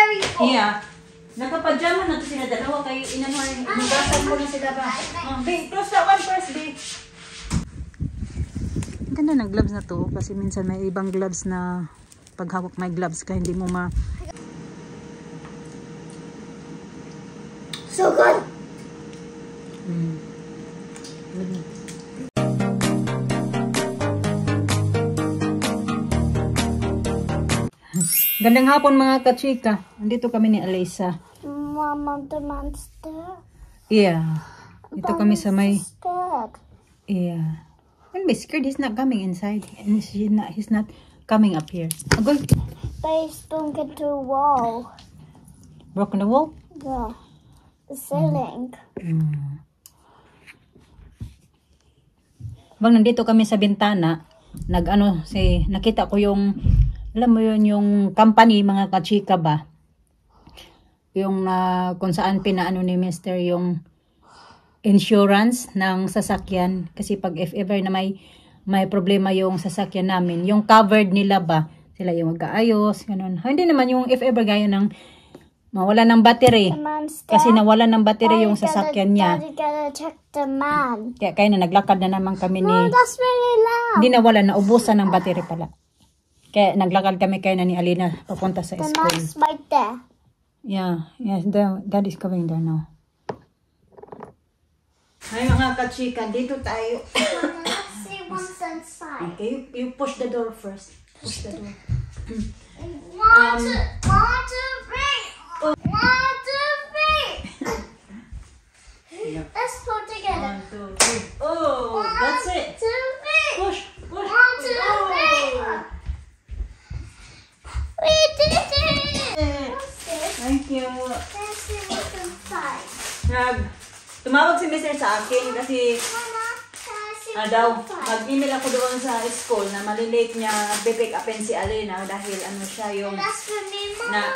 very full. Yeah. Nakapajama na to sila dalawa kay inugasan ko na sila ba. Babe, close that one first, babe. Ganda ng gloves na to kasi minsan may ibang gloves na paghawak may gloves ka hindi mo So good. Gandang hapon mga kachika. Andito kami ni Alyssa. Mama, the monster. Yeah. Dito kami sa may... Scared. Yeah. Don't be scared. He's not coming inside. And he's not coming up here. I'm going to... Base don't get to a wall. Broken the wall? Yeah. The ceiling. Bang nandito kami sa bintana, nakita ko yung, alam mo yun, yung company, mga kachika ba? Yung kung saan pinaano ni Mr. yung insurance ng sasakyan. Kasi pag if ever na may problema yung sasakyan namin, yung covered nila ba, sila yung mag-aayos, ganun. Hindi naman yung if ever gaya ng mawala ng battery. Kasi nawala ng battery yung sasakyan niya. Daddy gotta check the man. Kaya na naglakad na naman kami ni... Oh, that's really loud. Hindi nawala, naubusan ng battery pala. Kaya naglakad kami kayo na ni Alina papunta sa The school. man's right there. Yeah, yes, that is coming there now. Ay mga kachika, dito tayo. Let's see what's inside. Okay, you push the door first. Push the door. One, two, three. One, two, three. Let's put together. 1, 2, 3. Oh, that's it. 1, 2, 3. Push, push. 1, 2, 3. We did it! What's this? Thank you. Let's see what's inside. Tumawag si Mr. sa akin kasi Mama, can I see what's daw, inside? mag-email ako doon sa school na malilate niya pick upin si Alina dahil ano siya yung That's for me, Mama.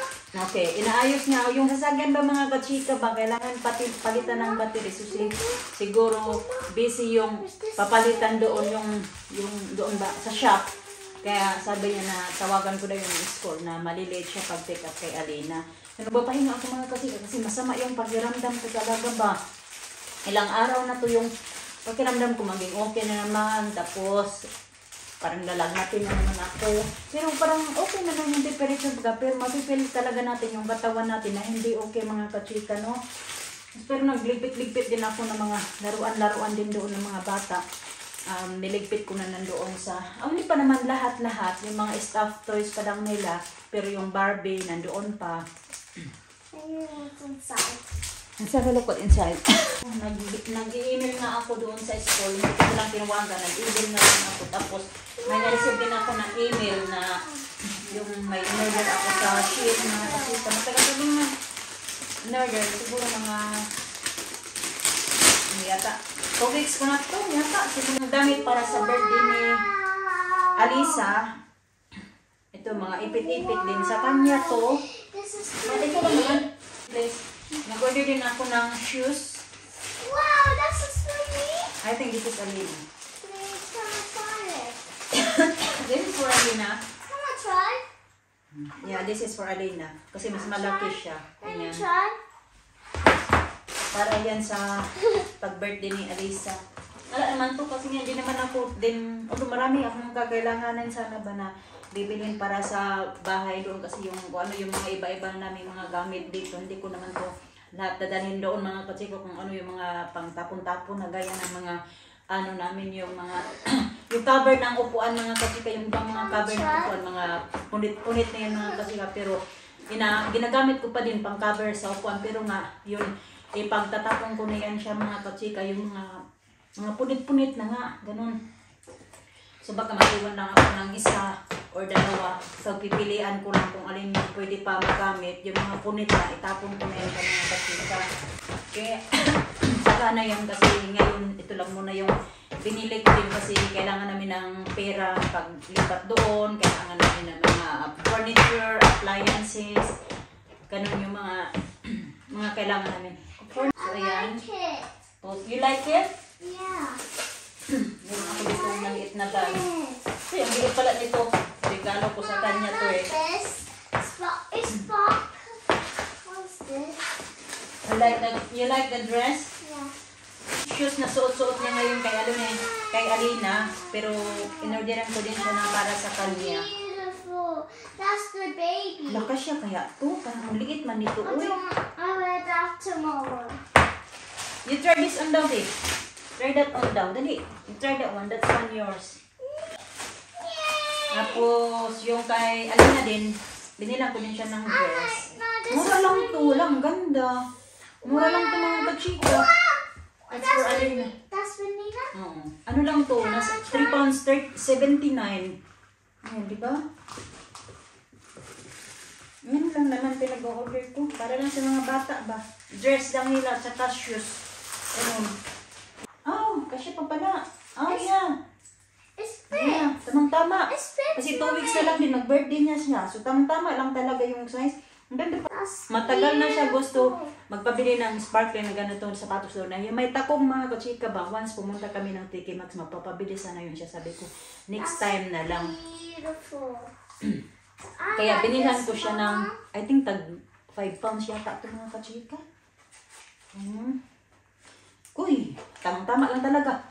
okay, inaayos niya yung sasakyan ba mga kachika ba kailangan palitan ng battery so siguro busy yung papalitan doon yung doon ba sa shop kaya sabi niya na tawagan ko daw yung school na malilate siya pag pick up kay Alina. Pero papahinga ako mga kachika kasi masama yung pakiramdam ko talaga ba. Ilang araw na to yung pakiramdam ko maging okay na naman. Tapos, parang lalagnatin na naman ako. Pero parang okay na lang yung temperature baga. Pero mapipil talaga natin yung katawan natin na hindi okay mga kachika, no? Pero nagligpit-ligpit din ako ng mga laruan-laruan din doon ng mga bata. Niligpit ko na nandoon sa... hindi pa naman lahat-lahat. Yung mga stuffed toys pa lang nila. Pero yung Barbie nandoon pa. What's inside? Let's have a look what inside. Nag-email nga ako doon sa school. Hindi ko lang tinawagan. Nag-email na lang ako. Tapos may na-receive din ako ng email na yung may in-order ako sa sheet na nakasita. Matagal ko mga in-order. Siguro mga yata 2 weeks ko na ito. Yata. Siguro ng damit para sa birthday ni Alyssa. Ito mga ipit-ipit din sa kanya to. Pati ko lang naman. Please. Nag-order din ako ng shoes. Wow, that's just for me. I think this is Alina. Please, can I try it? This is for Alina. Can I try? Yeah, this is for Alina. Kasi mas malaki siya. Can you Ayan. try? Para yan sa pag-birthday ni Alyssa. Wala naman to kasi hindi naman ako din, marami akong kakailanganan sana ba na bibilhin para sa bahay doon kasi yung yung mga iba-iba namin mga gamit dito. Hindi ko naman to lahat dadalhin doon mga katsiko kung ano yung mga pang-tapon-tapon na gaya ng mga namin yung mga yung cover ng upuan mga katsika, yung bang mga cover ng upuan, mga punit-punit na yun mga katsika. Pero ginagamit ko pa din pang cover sa upuan pero nga yun ipagtatapon ko na yan siya mga katsika, yung mga punit-punit na nga, ganun. So baka maiwan lang ako ng isa or dalawa. So pipilian ko lang kung alin yung pwede pa magamit. Yung mga punit na, itapon ko na yun sa mga katsika. Kaya saka na yan kasi ngayon ito lang muna yung binili ko din kasi kailangan namin ng pera paglipat doon. Kailangan namin ng mga furniture, appliances. Ganun yung mga kailangan namin. So ayan. You like it? Yeah. Meron ako dito ng maliit na bag. Kasi ang bigat pala nito. Regalo ko sa kanya to eh. It's You like the dress? Yeah. Shoes na suot-suot niya ngayon kay Alina, pero inorderan ko din siya ng para sa kanya. Beautiful. That's the baby. Lakas siya kaya to, parang ang liit man dito. Uy. I wear that tomorrow. You try this on daw, babe. Try that on daw. Dali. You try that one. That's one yours. Tapos, yung kay Alina din, binilang ko din siya ng dress. Mura lang to. Lang ganda. Mura lang to mga kachika. That's for Alina. That's for Nina? Oo. Ano lang to? Nasa 3 pounds 79. Ayan, di ba? Yan lang naman pinag-order ko. Para lang sa mga bata ba? Dress lang nila, tsaka shoes. Ayun. Oh, kasi pa pala. Oh, yeah. It's big. Yeah, tamang-tama. It's big. Kasi 2 weeks na lang din, mag-birthday niya siya. So, tamang-tama lang talaga yung size. Ang ganda pa. That's Matagal na siya gusto beautiful. magpabili ng sparkling na ganito sapatos doon. Na yung may takong mga kachika ba, once pumunta kami ng TK Maxx, magpapabili sana yun siya. Sabi ko, next time na lang. Beautiful. Kaya binilhan ko siya ng, I think tag 5 pounds yata ito mga kachika. Uy, tamang-tama lang talaga.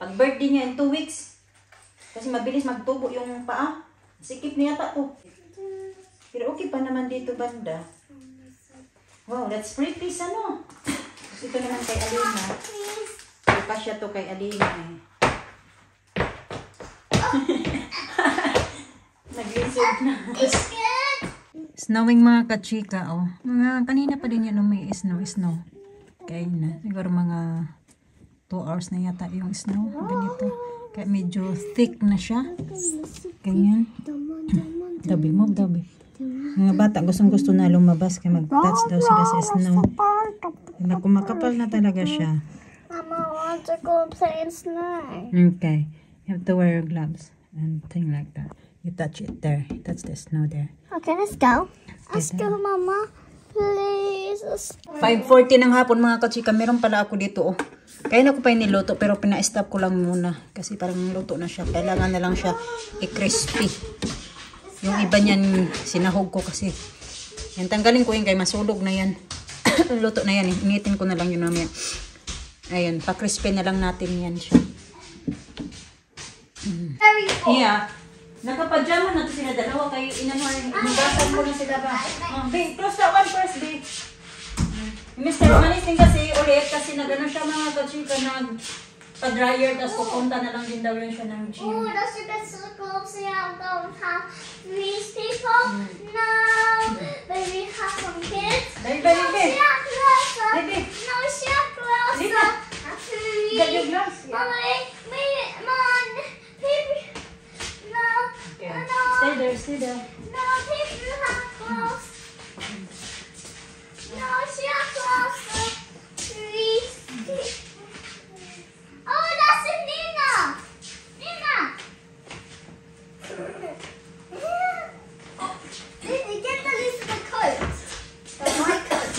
Pag birthday niya in 2 weeks, kasi mabilis magtubo yung paa. Sikip niya yata to. Pero okay pa naman dito banda. Wow, that's pretty ano. Ito naman kay Alina. Pa siya to kay Alina eh. Naglisod na. It's good. Snowing mga kachika, oh. Mga kanina pa din yan may snow. Kaya na. Siguro mga 2 hours na yata yung snow. Ganito. Kaya medyo thick na siya. Ganyan. Dabi mo, dabi. Mga bata, gustong-gusto na lumabas kaya mag-touch daw sila sa snow. Kumakapal na talaga siya. Mama wants to go and play in snow. Okay. You have to wear your gloves and thing like that. You touch it there. Touch the snow there. Okay, let's go. Let's go, Mama. Please. 5:40 ng hapon mga kachika. Meron pala ako dito, oh. Kaya na ko pa niluto pero pina-stop ko lang muna. Kasi parang luto na siya. Kailangan na lang siya i-crispy. Yung iba niyan, sinahog ko kasi. Yan, tanggalin ko yun kay masulog na yan. Luto na yan, eh. Initin ko na lang yun mamaya. Ayun, pa-crispy na lang natin yan siya. Very cool. Yeah. Nakapajama na to sila dalawa kayo inugasan ko na sila ba? Babe, close that one first, babe. Mr. Manis din kasi ulit kasi nagano siya mga kachika pa-dryer tapos pupunta na lang din daw yun siya ng gym. Oh, that's the best circle. See, I'm going to have these people. No, baby, have some kids. Baby, No, baby. she are closer. Baby. No, she are closer. Lina. Please. Got your glass? Mommy, Mom, baby. No, Okay. no. Stay there. No, baby, have close. No, she are closer. Please. Oh, that's a Nina. Nina. Lily, get the least of the coat. My coat.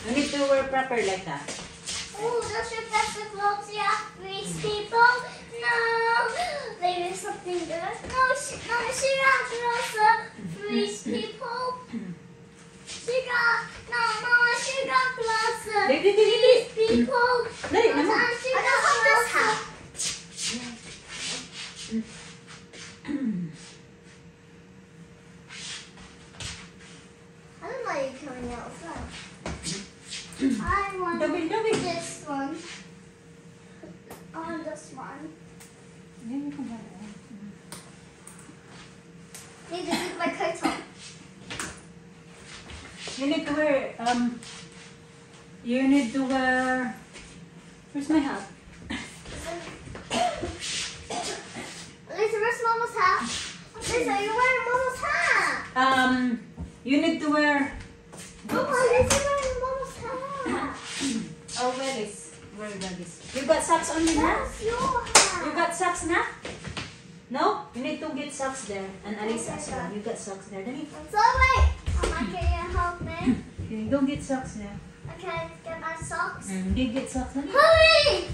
You need to wear proper like that. Oh, that's your best of clothes, yeah. These people. No. Maybe something good. No, she got closer. These people. She got closer. Dali. These people. Dali, naman. And she got closer. I don't know you coming out front. I want Dabi. this one. I want this one. Need to keep my coat on. You need to wear, where's my hat? Lisa, where's Mama's hat? Lisa, you're wearing Mama's hat. You need to wear, Mama, Lisa, wearing Mama's hat. oh, where is you got socks on me now? That's your hat. You got socks now? No? You need to get socks there. And Alisa as well. You got socks there. Dali. So wait. Mama, can you help me? Okay, go get socks there. Okay, get my socks. Get socks. Dali. Hurry!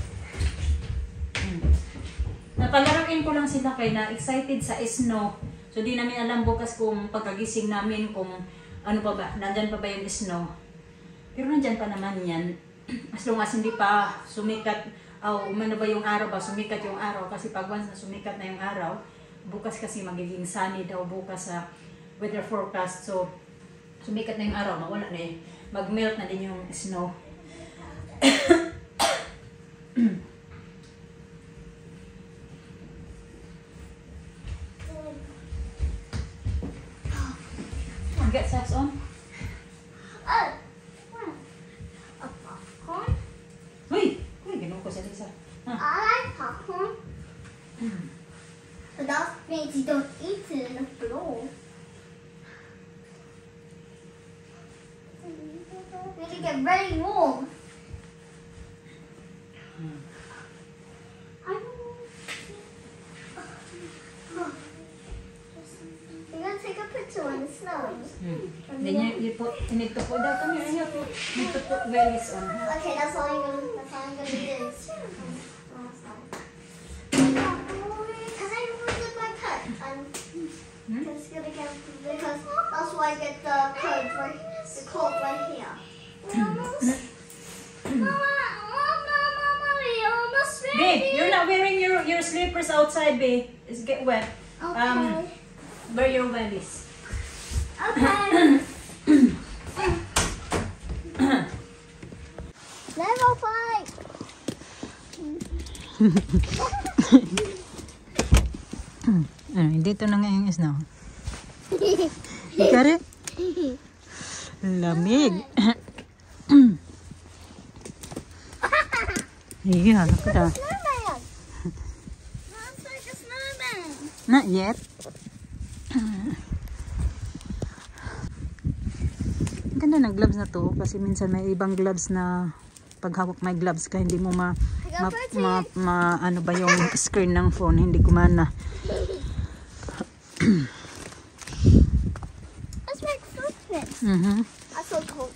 Napalaruin ko lang sila kay na excited sa snow. So di namin alam bukas kung pagkagising namin kung ano pa ba, nandyan pa ba yung snow. Pero nandyan pa naman yan. As long as hindi pa sumikat, umano ba yung araw ba, sumikat yung araw. Kasi pag once na sumikat na yung araw, bukas kasi magiging sunny daw bukas sa weather forecast. So, sumikat na yung araw, mawala na eh. Mag-melt na din yung snow. Get socks on. Oh, a popcorn. Uy! Uy, gano'n ko siya Lisa. I like popcorn. But that means you don't eat it in the floor. We need to get very warm. We're gonna take a picture when it's snowing. Then you need to put that on your hair. You need to put wellies on. Okay, that's all I'm gonna do. Can I visit my pet? It's gonna get because that's why I get the code right, the code right here. Mama, we almost ready. Babe, you're not wearing your slippers outside, babe. It's get wet. Okay. Wear your wellies. Okay. Level 5. Dito na nga yung snow. Got it? Lamig. Yeah, look at that. Snowman. Looks like a snowman. Not yet. Ganda ng gloves na to kasi minsan may ibang gloves na paghawak may gloves ka hindi mo ano ba yung screen ng phone hindi gumana. Let's make footprints. I'm so cold.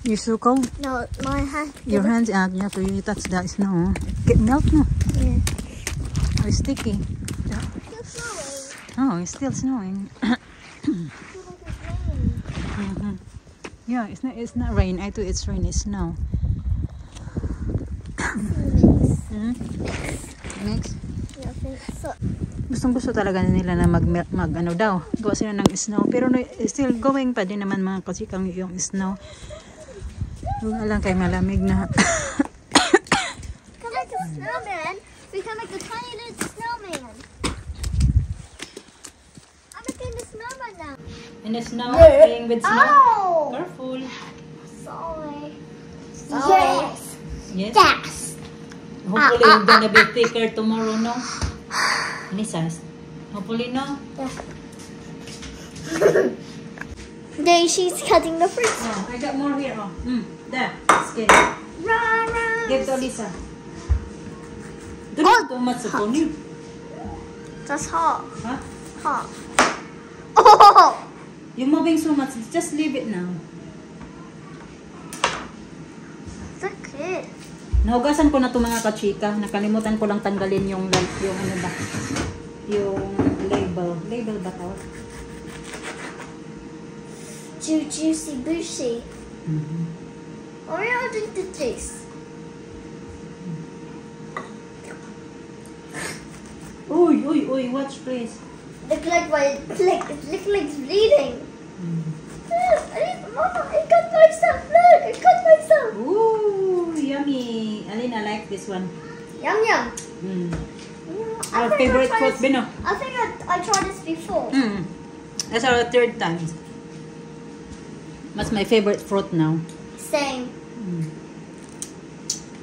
You're so cold. No, my hand. Your hands out. Yeah, so you touch that snow. Get melt no. Yeah. Oh, it's sticky. Still snowing. Oh, it's still snowing. I feel like it's raining. Yeah, it's not rain. I thought it's rain. It's snow. Next. Yeah, I think so. Gustong-gusto talaga nila na mag ano daw. Gawa sila ng snow. Pero no, still going pa din naman mga kasikang yung snow. Yung lang kay malamig na. Can make a snowman. We can make a tiny little snowman. I'm making the snowman now. In the snow, playing with snow. Oh! Careful. Sorry. Yes. Yes. Yes. Hopefully it's gonna be thicker tomorrow, no? Any size? Hopefully, no? Yeah. There, she's cutting the fruit. Oh, I got more here. Oh, there. Skin. Run, run. Give to Lisa. Don't too much upon you. That's hot. Huh? Hot. Oh! You're moving so much. Just leave it now. It's okay. Nahugasan ko na ito mga kachika. Nakalimutan ko lang tanggalin yung ano ba? Yung label. Label ba ito? Juicy bushy. Or I'll drink the juice. Uy, watch please. Look like it's bleeding. Mama, I cut myself. Look, I cut myself. Ooh, yummy. Alina, I like this one. Yum yum. Our favorite fruit, Bino. I think I tried this before. That's our third time. That's my favorite fruit now. Same.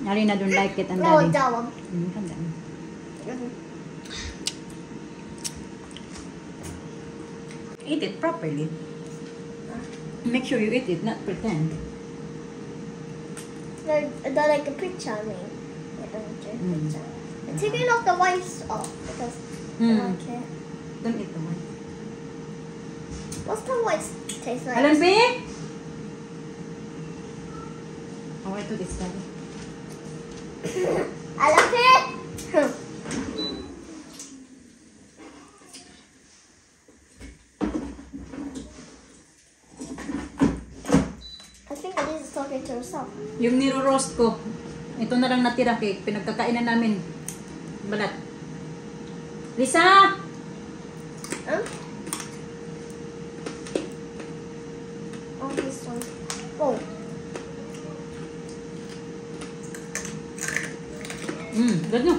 Alina don't like it and No, Daddy. that one. Eat it properly. Make sure you eat it, not pretend. They're like a picture, I mean. I don't do a picture. I'm taking off the whites off because I like it. Don't eat the one. What's the whites taste like? Alan B? Oh, I took it, Daddy. I love it. it yourself. Yung niro-roast ko, ito na lang natira cake. Pinagkakainan namin. Balat. Lisa! Huh? Oh, this one. Oh. Ganyan.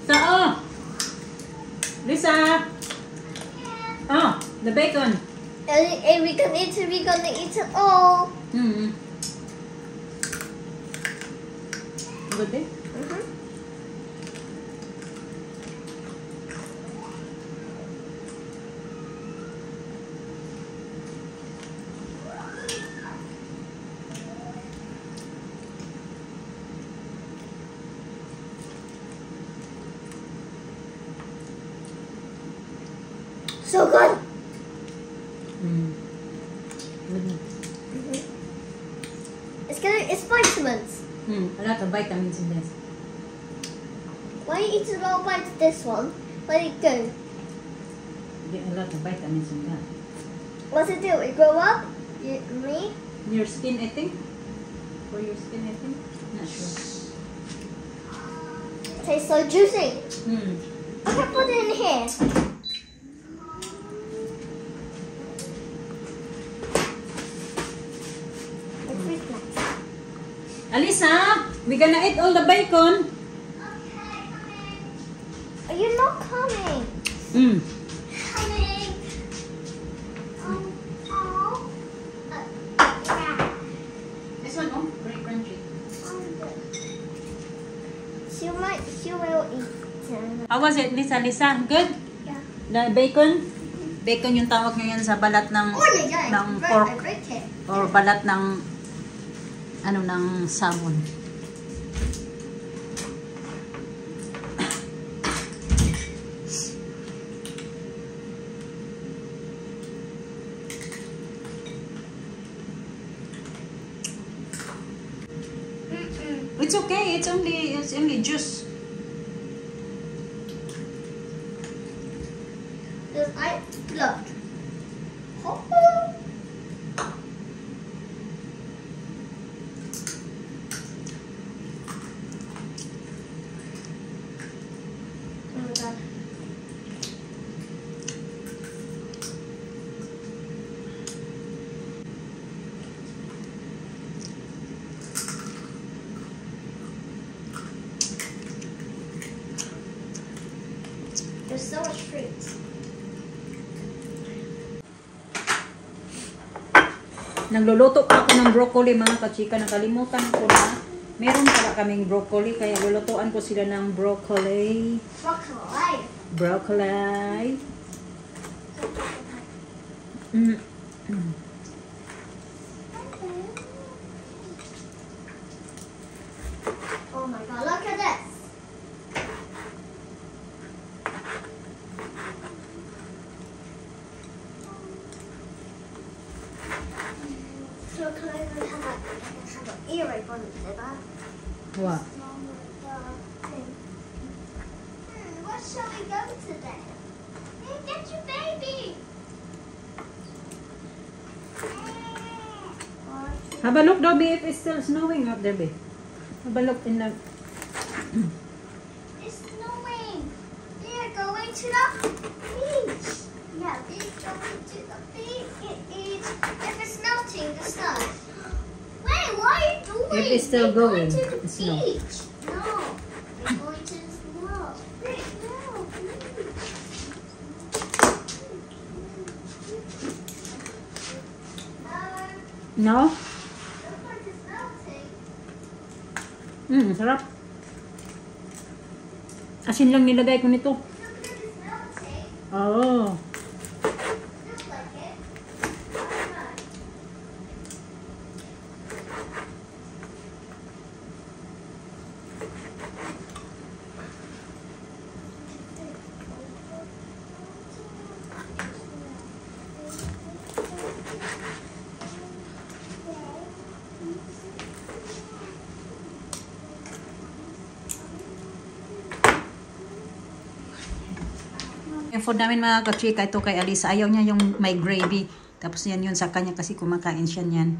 Sao? Lisa! Oh, the bacon. And we can eat it, we're gonna eat it all. Good day? So good. It's vitamins. A lot of vitamins in this. Why you eat a lot of bites this one? Let it go. Get a lot of vitamins in that. What's it do? It grow up? Me? Your skin, I think. For your skin, I think. Not sure. Tastes so juicy. I can put it in here. Alisa, we gonna eat all the bacon. Are you not coming? Coming. This one, oh, very crunchy. She will eat. How was it, Lisa? Lisa, good? Yeah. The bacon? Bacon yung tawag ngayon sa balat ng ng pork I break it. or balat ng ng salmon. It's okay. It's only juice. Look. Oh my God. There's so much fruit. Nagluluto pa ako ng broccoli mga kachika. Nakalimutan ko na. Meron pala kaming broccoli. Kaya lulutuan ko sila ng broccoli. Broccoli. Broccoli. Oh my God, look at this. So can I even have an earache on it, Dad? What? Where shall we go today? Get your baby. Have a look, Dobby, if it's still snowing out there, babe. Have a look in the... It's snowing. We are going to the beach. Yeah, we're going to the beach. If it's melting, the snow. Wait, what are you doing? If it's still We're going, to the it's snow. beach. No, we're going to the snow. Wait, no, please. No? Looks like it's melting. Sarap. Asin lang nilagay ko nito. Looks like it's melting. Oh. Looks like it. Yung food namin mga kachika, ito kay Alisa. Ayaw niya yung may gravy. Tapos yan yun sa kanya kasi kumakain siya niyan.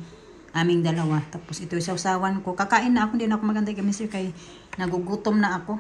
Aming dalawa. Tapos ito yung sausawan ko. Kakain na ako. Hindi na ako maganda kay Mr. Kay nagugutom na ako.